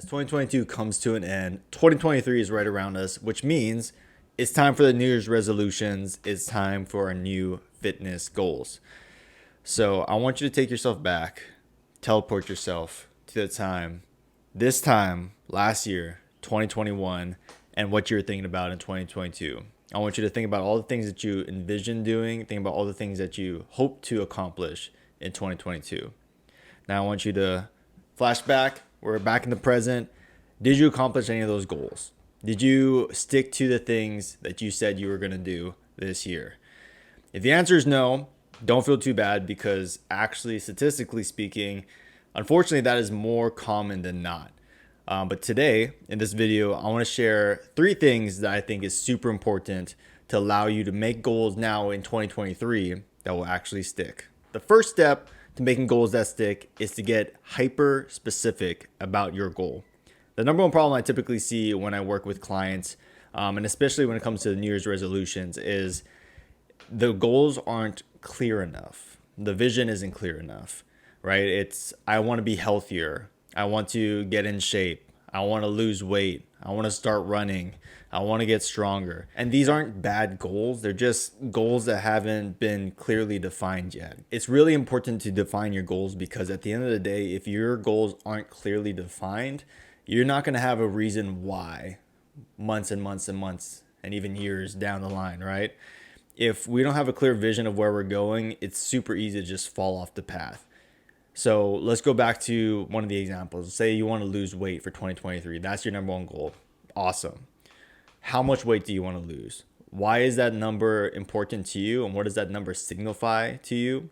As 2022 comes to an end, 2023 is right around us, which means it's time for the New Year's resolutions. It's time for our new fitness goals. So I want you to take yourself back, teleport yourself to the this time last year, 2021, and what you were thinking about in 2022. I want you to think about all the things that you envision doing, think about all the things that you hope to accomplish in 2022. Now I want you to flash back. We're back in the present. Did you accomplish any of those goals? Did you stick to the things that you said you were going to do this year? If the answer is no, don't feel too bad because actually, statistically speaking, unfortunately, that is more common than not. But today, in this video, I want to share 3 things that I think is super important to allow you to make goals now in 2023 that will actually stick. The first step to making goals that stick is to get hyper specific about your goal. The number one problem I typically see when I work with clients, and especially when it comes to the New Year's resolutions, is the goals aren't clear enough. The vision isn't clear enough, right? It's, I want to be healthier. I want to get in shape. I want to lose weight. I want to start running. I want to get stronger. And these aren't bad goals. They're just goals that haven't been clearly defined yet. It's really important to define your goals because at the end of the day, if your goals aren't clearly defined, you're not going to have a reason why months and months and months and even years down the line, right? If we don't have a clear vision of where we're going, it's super easy to just fall off the path. So let's go back to one of the examples. Say you want to lose weight for 2023. That's your number one goal. Awesome. How much weight do you want to lose? Why is that number important to you? And what does that number signify to you?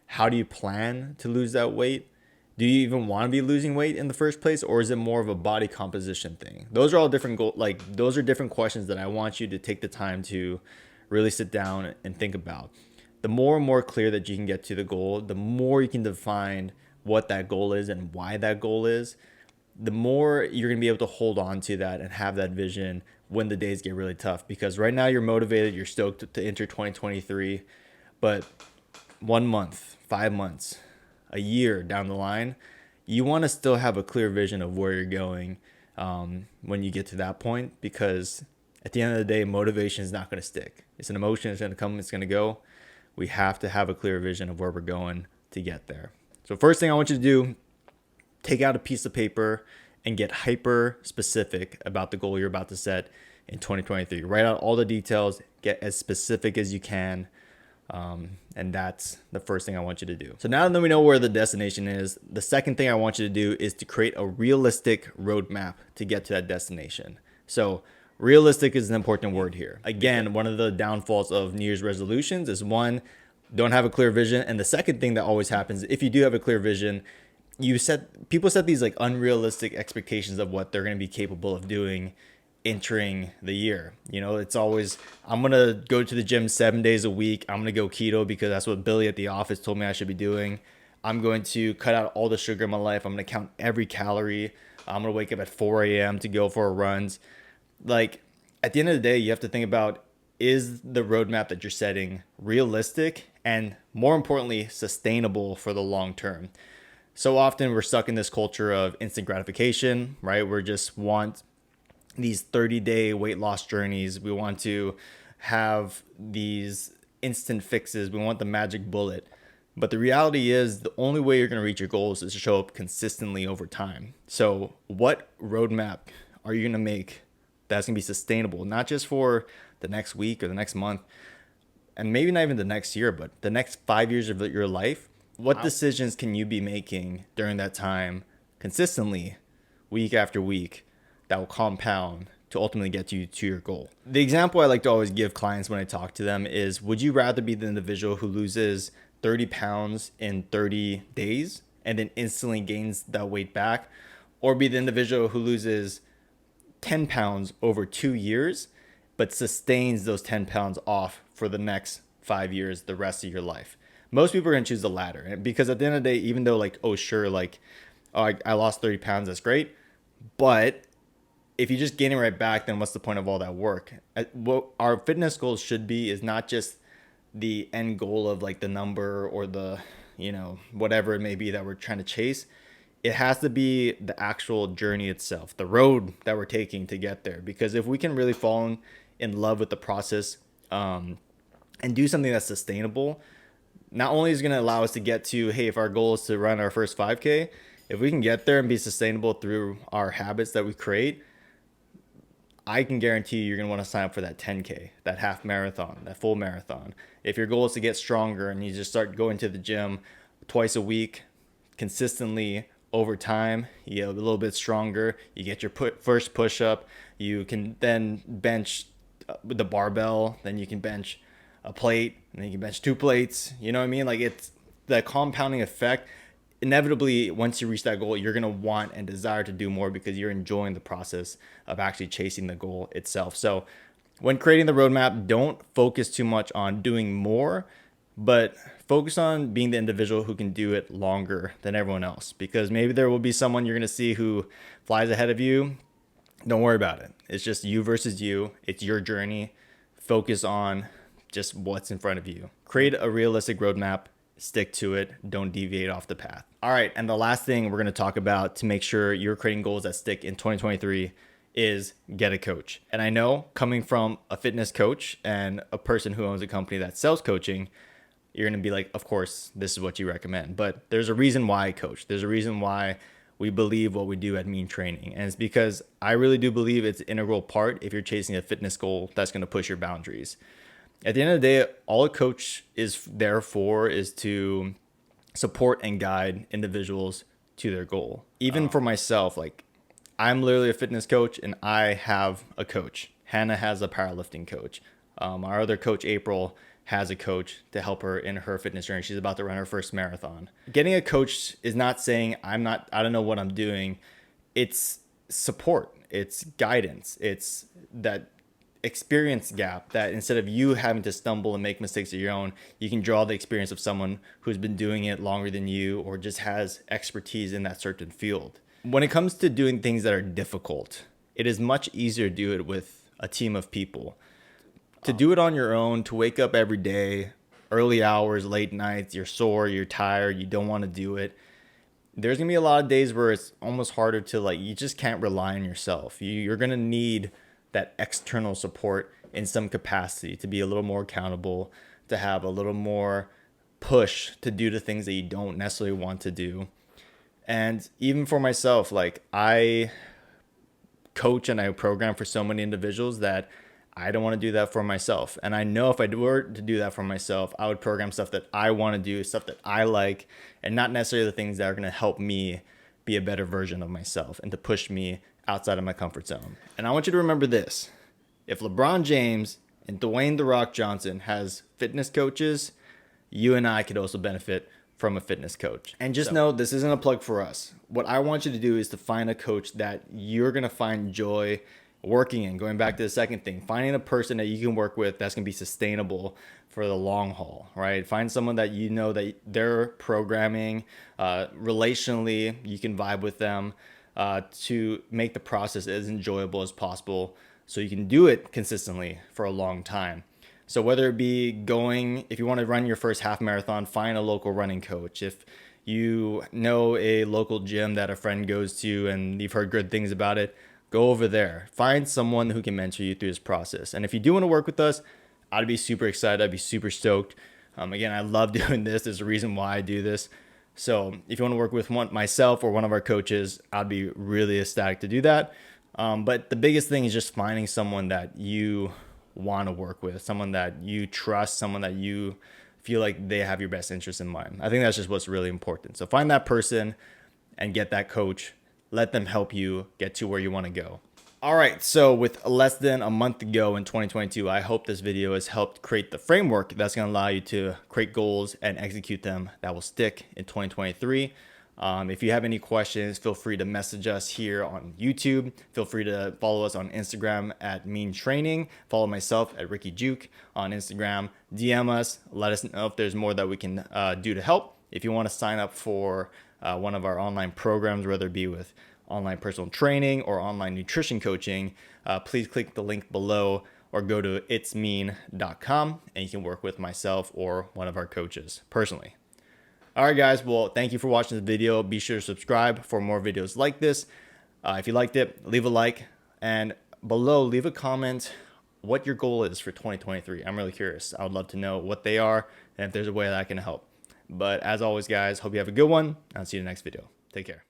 How do you plan to lose that weight? Do you even want to be losing weight in the first place? Or is it more of a body composition thing? Those are all different goals. Like, those are different questions that I want you to take the time to really sit down and think about. The more and more clear that you can get to the goal, the more you can define what that goal is and why that goal is, the more you're going to be able to hold on to that and have that vision when the days get really tough. Because right now you're motivated, you're stoked to enter 2023, but 1 month, 5 months, a year down the line, you want to still have a clear vision of where you're going when you get to that point. Because at the end of the day, motivation is not going to stick. It's an emotion, it's going to come, it's going to go. We have to have a clear vision of where we're going to get there. So first thing I want you to do, take out a piece of paper and get hyper specific about the goal you're about to set in 2023. Write out all the details, get as specific as you can. And that's the first thing I want you to do. So now that we know where the destination is, the second thing I want you to do is to create a realistic roadmap to get to that destination. So realistic is an important word here. Again, one of the downfalls of New Year's resolutions is one, don't have a clear vision. And the second thing that always happens, if you do have a clear vision, people set these like unrealistic expectations of what they're going to be capable of doing entering the year. You know, it's always, I'm going to go to the gym 7 days a week. I'm going to go keto because that's what Billy at the office told me I should be doing. I'm going to cut out all the sugar in my life. I'm going to count every calorie. I'm going to wake up at 4 a.m. to go for runs. Like, at the end of the day, you have to think about, is the roadmap that you're setting realistic and, more importantly, sustainable for the long term? So often we're stuck in this culture of instant gratification, right? We just want these 30-day weight loss journeys. We want to have these instant fixes. We want the magic bullet. But the reality is the only way you're going to reach your goals is to show up consistently over time. So what roadmap are you going to make that's going to be sustainable, not just for the next week or the next month, and maybe not even the next year, but the next 5 years of your life? What decisions can you be making during that time consistently, week after week, that will compound to ultimately get you to your goal? The example I like to always give clients when I talk to them is, would you rather be the individual who loses 30 pounds in 30 days and then instantly gains that weight back, or be the individual who loses 10 pounds over 2 years, but sustains those 10 pounds off for the next 5 years, the rest of your life? Most people are going to choose the latter, because at the end of the day, even though like, oh, sure, like, oh, I lost 30 pounds, that's great. But if you just gain it right back, then what's the point of all that work? What our fitness goals should be is not just the end goal of like the number or the, whatever it may be that we're trying to chase. it has to be the actual journey itself, the road that we're taking to get there. Because if we can really fall in love with the process, and do something that's sustainable, not only is it going to allow us to get to, hey, if our goal is to run our first 5K, if we can get there and be sustainable through our habits that we create, I can guarantee you're going to want to sign up for that 10K, that half marathon, that full marathon. If your goal is to get stronger and you just start going to the gym twice a week, consistently over time, you get a little bit stronger, you get your first push up, you can then bench with the barbell, then you can bench a plate, and then you can bench 2 plates. You know what I mean? Like, it's the compounding effect. Inevitably, once you reach that goal, you're going to want and desire to do more because you're enjoying the process of actually chasing the goal itself. So when creating the roadmap, don't focus too much on doing more, but focus on being the individual who can do it longer than everyone else, because maybe there will be someone you're going to see who flies ahead of you. Don't worry about it. It's just you versus you. It's your journey. Focus on just what's in front of you. Create a realistic roadmap, stick to it, don't deviate off the path. All right, and the last thing we're going to talk about to make sure you're creating goals that stick in 2023 is get a coach. And I know, coming from a fitness coach and a person who owns a company that sells coaching, you're going to be like, of course, this is what you recommend. But there's a reason why I coach. There's a reason why we believe what we do at Mean Training. And it's because I really do believe it's an integral part if you're chasing a fitness goal that's going to push your boundaries. At the end of the day, all a coach is there for is to support and guide individuals to their goal. Even for myself, like, I'm literally a fitness coach and I have a coach. Hannah has a powerlifting coach. Our other coach, April, has a coach to help her in her fitness journey. She's about to run her first marathon. Getting a coach is not saying I don't know what I'm doing. It's support. It's guidance. It's that experience gap that instead of you having to stumble and make mistakes of your own, you can draw the experience of someone who's been doing it longer than you or just has expertise in that certain field. When it comes to doing things that are difficult, it is much easier to do it with a team of people. To do it on your own, to wake up every day, early hours, late nights, you're sore, you're tired, you don't want to do it. There's going to be a lot of days where it's almost harder to, like, you just can't rely on yourself. You're going to need that external support in some capacity to be a little more accountable, to have a little more push to do the things that you don't necessarily want to do. And even for myself, like, I coach and I program for so many individuals that I don't want to do that for myself. And I know if I were to do that for myself, I would program stuff that I want to do, stuff that I like, and not necessarily the things that are going to help me be a better version of myself and to push me outside of my comfort zone. And I want you to remember this. If LeBron James and Dwayne "The Rock" Johnson has fitness coaches, you and I could also benefit from a fitness coach. And just know, this isn't a plug for us. What I want you to do is to find a coach that you're going to find joy working in. Going back to the second thing, finding a person that you can work with that's going to be sustainable for the long haul, right? Find someone that you know that their programming, relationally, you can vibe with them, to make the process as enjoyable as possible so you can do it consistently for a long time. So whether it be if you want to run your first half marathon, find a local running coach. If you know a local gym that a friend goes to and you've heard good things about it, go over there. Find someone who can mentor you through this process. And if you do want to work with us, I'd be super excited. I'd be super stoked. Again, I love doing this. There's a reason why I do this. So if you want to work with myself or one of our coaches, I'd be really ecstatic to do that. But the biggest thing is just finding someone that you want to work with, someone that you trust, someone that you feel like they have your best interest in mind. I think that's just what's really important. So find that person and get that coach. Let them help you get to where you want to go. All right, so with less than a month to go in 2022, I hope this video has helped create the framework that's going to allow you to create goals and execute them that will stick in 2023. If you have any questions, feel free to message us here on YouTube. Feel free to follow us on Instagram at Mean Training. Follow myself at Ricky Juke on Instagram. DM us. Let us know if there's more that we can do to help. If you want to sign up for one of our online programs, whether it be with online personal training or online nutrition coaching, please click the link below or go to itsmean.com and you can work with myself or one of our coaches personally. All right, guys. Well, thank you for watching the video. Be sure to subscribe for more videos like this. If you liked it, leave a like, and below, leave a comment what your goal is for 2023. I'm really curious. I would love to know what they are and if there's a way that I can help. But as always, guys, hope you have a good one. I'll see you in the next video. Take care.